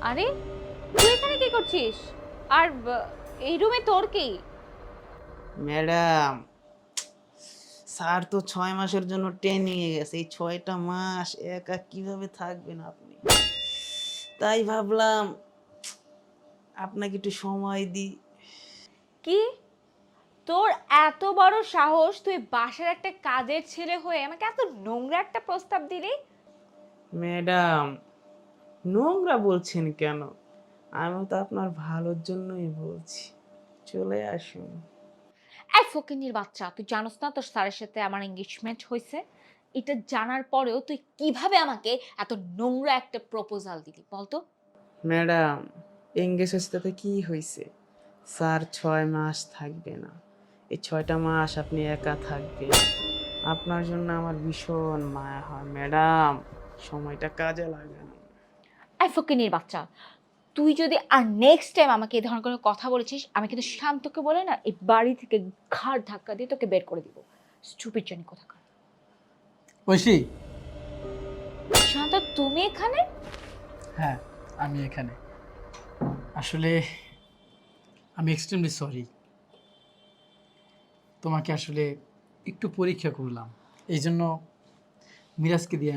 আরে তুই এখানে কি করছিস? আর এই রুমে তোর কি? ম্যাডাম, স্যার তো 6 মাসের জন্য ট্রেনিংয়ে গেছে। এই 6টা মাস একা কিভাবে থাকবেন আপনি? তাই ভাবলাম আপনাকে একটু সময় দিই। কি? তোর এত বড় সাহস, তুই বাসার একটা কাজের ছেলে হয়ে আমাকে এত নোংরা একটা প্রস্তাব দিলি? ম্যাডাম, নোংরা বলছেন কেন? আমি তো আপনার ভালোর জন্যই বলছি, চলে আসুন। এই ফকিন্নির বাচ্চা, তুই জানোস না তোর স্যারের সাথে আমার এঙ্গেজমেন্ট হয়েছে? এটা জানার পরেও তুই কিভাবে আমাকে এত নোংরা একটা প্রপোজাল দিলি বলতো? ম্যাডাম, এঙ্গেজের সাথে কি হয়েছে? স্যার 6 মাস থাকবে না। এই 6টা মাস আপনি একা থাকবেন। আপনার জন্য আমার ভীষণ মায়া হয় ম্যাডাম, সময়টা কাজে লাগান। এই ফকিন্নির বাচ্চা, তুই যদি আর নেক্সট টাইম আমাকে এই ধরনের কোনো কথা বলেছিস, আমি কিন্তু শান্তকে বলে না এই বাড়ি থেকে ঘাড় ধাক্কা দিয়ে তোকে বের করে দিব। স্টুপিড জানি কোথাকার। ঐশী। শান্ত, তুমি এখানে? হ্যাঁ, আমি এখানে। আসলে আমি এক্সট্রিমলি সরি। তোমাকে আসলে একটু পরীক্ষা করলাম। এই জন্য মিরাজকে দিয়ে